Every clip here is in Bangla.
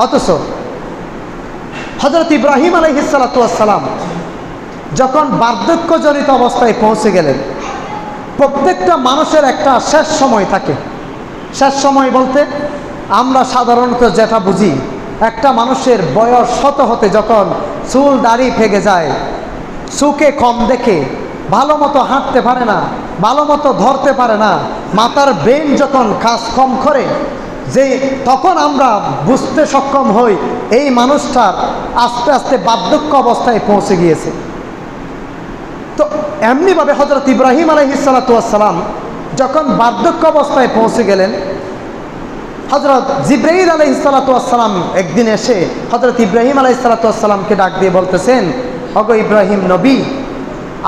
অথচ হযরত ইব্রাহিম আলাইহিস সালাতু ওয়াস সালাম যখন বার্ধক্যজনিত অবস্থায় পৌঁছে গেলেন, প্রত্যেকটা মানুষের একটা শেষ সময় থাকে। শেষ সময় বলতে আমরা সাধারণত যেটা বুঝি, একটা মানুষের বয়স হতে হতে যখন চুল দাড়ি ফেগে যায়, চোখে কম দেখে, ভালো মতো হাঁটতে পারে না, ভালো মতো ধরতে পারে না, মাথার ব্রেন যখন কাজ কম করে, যে তখন আমরা বুঝতে সক্ষম হই এই মানুষটার আস্তে আস্তে বার্ধক্য অবস্থায় পৌঁছে গিয়েছে। তো এমনিভাবে হযরত ইব্রাহিম আলাইহিস সালাতু ওয়াস সালাম যখন বার্ধক্য অবস্থায় পৌঁছে গেলেন, হযরত জিবরাইল আলাইহিস সালাতু ওয়াস সালাম একদিন এসে হযরত ইব্রাহিম আলাইহিস সালাতু ওয়াস সালামকে ডাক দিয়ে বলতেছেন, ওগো ইব্রাহিম নবী,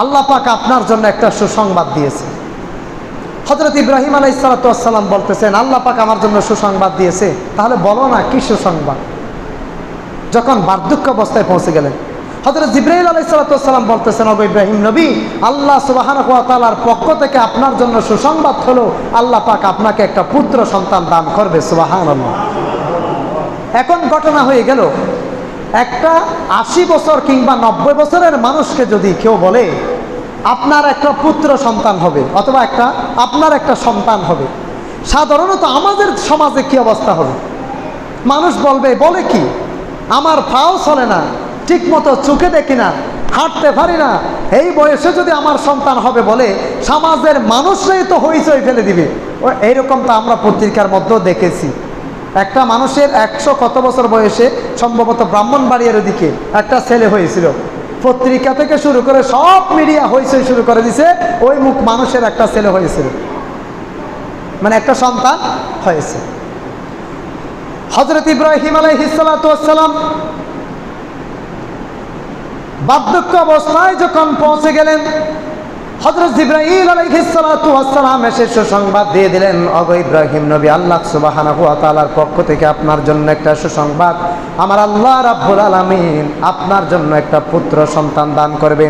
আল্লাহ পাক আপনার জন্য একটা সুসংবাদ দিয়েছে। হযরত ইব্রাহিম আলাইহিস সালাতু ওয়াস সালাম বলতেছেন, আল্লাহ পাক আমার জন্য সুসংবাদ দিয়েছে, তাহলে বলো না কি সুসংবাদ। যখন বার্ধক্য অবস্থায় পৌঁছে গেলেন, হযরত জিবরাইল আলাইহিস সালাতু ওয়াস সালাম বলতেছেন, ওগো ইব্রাহিম নবী, আল্লাহ সুবহানাহু ওয়া তাআলার পক্ষ থেকে আপনার জন্য সুসংবাদ হলো আল্লাহ পাক আপনাকে একটা পুত্র সন্তান দান করবে। সুবহানাল্লাহ। এখন ঘটনা হয়ে গেল, একটা 80 বছর কিংবা 90 বছরের মানুষকে যদি কেউ বলে আপনার একটা পুত্র সন্তান হবে অথবা আপনার একটা সন্তান হবে, সাধারণত আমাদের সমাজে কি অবস্থা হবে? মানুষ বলে কি, আমার পাও চলে না, ঠিক মতো চোখে দেখি না, হাঁটতে পারি না, এই বয়সে যদি আমার সন্তান হবে বলে সমাজের মানুষরাই তো হইচই ফেলে দিবে। এইরকম তো আমরা পত্রিকার মধ্যেও দেখেছি। একটা মানুষের 100 কত বছর বয়সে সম্ভবত ব্রাহ্মণবাড়িয়ার দিকে একটা ছেলে হয়েছিল, পত্রিকা থেকে শুরু করে সব মিডিয়া হইচই শুরু করে দিছে, ওই মানুষের একটা ছেলে হয়েছিল, মানে একটা সন্তান হয়েছে। হযরত ইব্রাহিম আলাইহিস সালাতু ওয়াস সালাম বার্ধক্য অবস্থায় যখন পৌঁছে গেলেন, হযরত জিবরাইল আলাইহিস সালাতু ওয়াস সালাম এসে সুসংবাদ দিয়ে দিলেন, ওগো ইব্রাহিম নবী, আল্লাহ সুবহানাহু ওয়া তাআলার পক্ষ থেকে আপনার জন্য একটা সুসংবাদ, আমার আল্লাহ রাব্বুল আলামিন আপনার জন্য একটা পুত্র সন্তান দান করবে।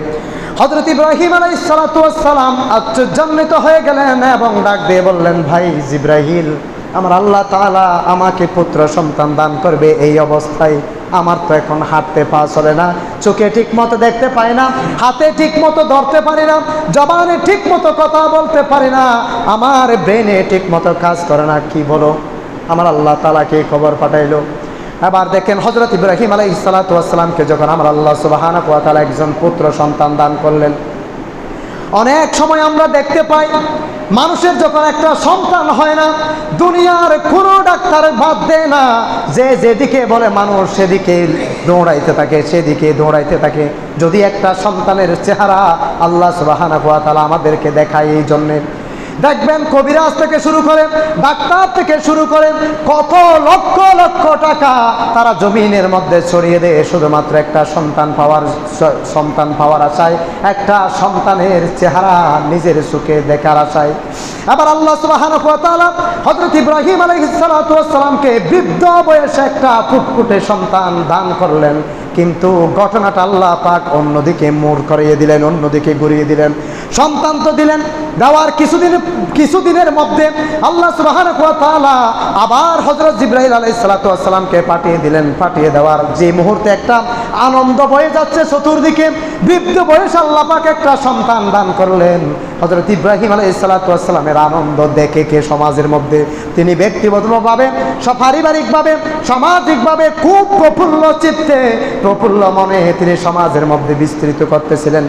হযরত ইব্রাহিম আলাইহিস সালাতু ওয়াস সালাম আশ্চর্যান্বিত হয়ে গেলেন এবং ডাক দিয়ে বললেন, ভাই জিবরাইল, আমার আল্লাহ তাআলা আমাকে পুত্র সন্তান দান করবে, এই অবস্থায় আমার তো এখন হাঁটতে পা চলে না, চোখে ঠিক মতো দেখতে পাই না, হাতে ঠিক মতো ধরতে পারি না, জবানে ঠিক মতো কথা বলতে পারি না, আমার ব্রেনে ঠিক মতো কাজ করে না, কি বলো? আমার আল্লাহ তাআলাকে খবর পাঠাইলো। এবার দেখেন হযরত ইব্রাহিম আলাইহিস সালাতু ওয়াস সালামকে যখন আমার আল্লাহ সুবহানাহু ওয়া তাআলা একজন পুত্র সন্তান দান করলেন, অনেক সময় আমরা দেখতে পাই মানুষের যখন একটা সন্তান হয় না, দুনিয়ার কোনো ডাক্তার বাদ দেয় না, যে যেদিকে বলে মানুষ সেদিকে দৌড়াইতে থাকে, সেদিকে দৌড়াইতে থাকে। যদি একটা সন্তানের চেহারা আল্লাহ সুবহানাহু ওয়া তাআলা আমাদেরকে দেখায়, এই জন্যে দেখবেন কবিরাজ থেকে শুরু করে, ডাক্তার থেকে শুরু করে কত লক্ষ লক্ষ টাকা তারা জমিনের মধ্যে ছড়িয়ে দেয় শুধুমাত্র একটা সন্তান পাওয়ার আশায়, একটা সন্তানের চেহারা নিজের চোখে দেখার আশায়। আবার আল্লাহ সুবহানাহু ওয়া তাআলা হযরত ইব্রাহিম আলাইহিস সালাতু ওয়াস সালামকে বৃদ্ধ বয়সে একটা ফুটফুটে সন্তান দান করলেন, কিন্তু ঘটনাটা আল্লাহ পাক অন্যদিকে মোড় করিয়ে দিলেন, অন্যদিকে ঘুরিয়ে দিলেন। সন্তান তো দিলেন, দেওয়ার কিছুদিনের মধ্যে আল্লাহ সুবহানাহু ওয়া তাআলা আবার হযরত জিবরাইল আলাইহিস সালাতু ওয়াস সালামকে পাঠিয়ে দিলেন। পাঠিয়ে দেওয়ার যে মুহূর্তে একটা আনন্দ বয়ে যাচ্ছে চতুর্দিকে, বৃদ্ধ বয়সে আল্লাহ পাক একটা সন্তান দান করলেন। হযরত ইব্রাহিম আলাইহিস সালাতু ওয়াস সালামের আনন্দ দেখে কে সমাজের মধ্যে তিনি ব্যক্তিগতভাবে, পারিবারিকভাবে, সামাজিকভাবে খুব প্রফুল্ল চিত্তে, প্রফুল্ল মনে তিনি সমাজের মধ্যে বিস্তৃত করতেছিলেন।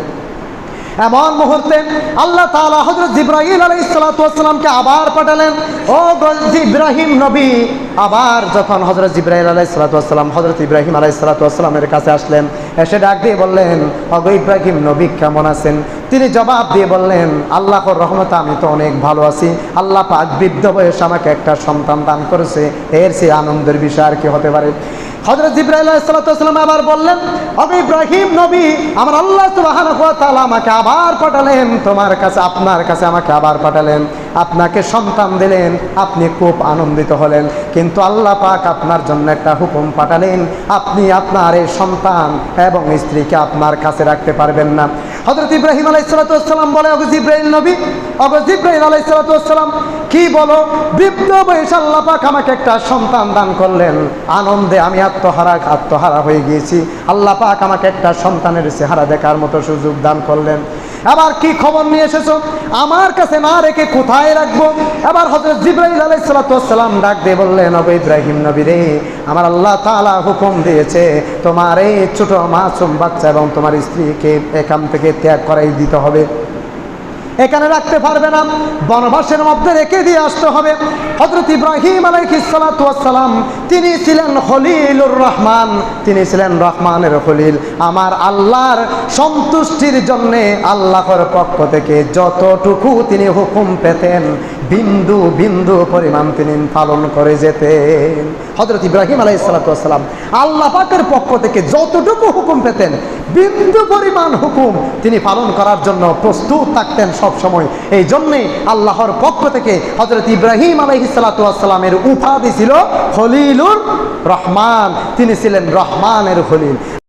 এমন মুহূর্তে আল্লাহ তাআলা হযরত জিবরাইল আলাইহিস সালাতু ওয়াস সালামকে আবার পাঠালেন। ও ইব্রাহিম নবী, আবার যখন হযরত জিবরাইল আলাইহিস সালাতু ওয়াস সালাম হযরত ইব্রাহিম আলাইহিস সালাতু ওয়াস সালামের কাছে আসলেন, এসে ডাক দিয়ে বললেন, ওগো ইব্রাহিম নবী কেমন আছেন? তিনি জবাব দিয়ে বললেন, আল্লাহর রহমতে আমি তো অনেক ভালো আছি, আল্লাহ পাক বৃদ্ধ বয়সে আমাকে একটা সন্তান দান করেছে, এর চেয়ে আনন্দের বিষয় আর কি হতে পারে? হযরত জিবরাইল আলাইহিস সালাতু ওয়াস সালাম আবার বললেন, ওগো ইব্রাহিম নবী, আমার আল্লাহ সুবহানাহু ওয়া তাআলা আমাকে আবার পাঠালেন তোমার কাছে, আপনার কাছে আমাকে আবার পাঠালেন, আপনাকে সন্তান দিলেন, আপনি খুব আনন্দিত হলেন, কিন্তু আল্লাহ পাক আপনার জন্য একটা হুকুম পাঠালেন, আপনি আপনার এই সন্তান এবং স্ত্রীকে আপনার কাছে রাখতে পারবেন না। হযরত ইব্রাহিম আলাইহিস সালাম বলে, ওগো জিবরাইল নবী, ওগো জিবরাইল আলাইহিস সালাম, কি বলো? বৃদ্ধ বয়সে আল্লাহ পাক আমাকে একটা সন্তান দান করলেন, আনন্দে আমি আত্মহারা হয়ে গিয়েছি। আল্লাহ পাক আমাকে একটা সন্তানের চেহারা দেখার মতো সুযোগ দান করলেন। এবার কি খবর নিয়ে এসেছো? আমার কাছে না রেখে কোথায় রাখবো? এবার হযরত জিবরাইল আলাইহিস সালাম ডাক দিয়ে বললেন, ওগো ইব্রাহিম নবী রে, আমার আল্লাহ তাআলা হুকুম দিয়েছে তোমার এই ছোট মাসুম বাচ্চা এবং তোমার স্ত্রীকে এখান থেকে ত্যাগ করাই দিতে হবে, এখানে রাখতে পারবে না, বনবাসের মধ্যে রেখে দিয়ে আসতে হবে। হযরত ইব্রাহিম আলাইহিস সালাম তিনি ছিলেন খলিলুর রহমান, তিনি ছিলেন রহমানের খলিল। আমার আল্লাহর সন্তুষ্টির জন্য আল্লাহর পক্ষ থেকে যতটুকু তিনি হুকুম পেতেন বিন্দু বিন্দু পরিমাণ তিনি পালন করে যেতেন। হযরত ইব্রাহিম আলাইহিস সালাম আল্লাহ পাকের পক্ষ থেকে যতটুকু হুকুম পেতেন বিন্দু পরিমাণ হুকুম তিনি পালন করার জন্য প্রস্তুত থাকতেন সব সময়। এই জন্যে আল্লাহর পক্ষ থেকে হযরত ইব্রাহিম আলাইহিস সালামের উপাধি ছিল খলিলুর রহমান, তিনি ছিলেন রহমানের খলিল।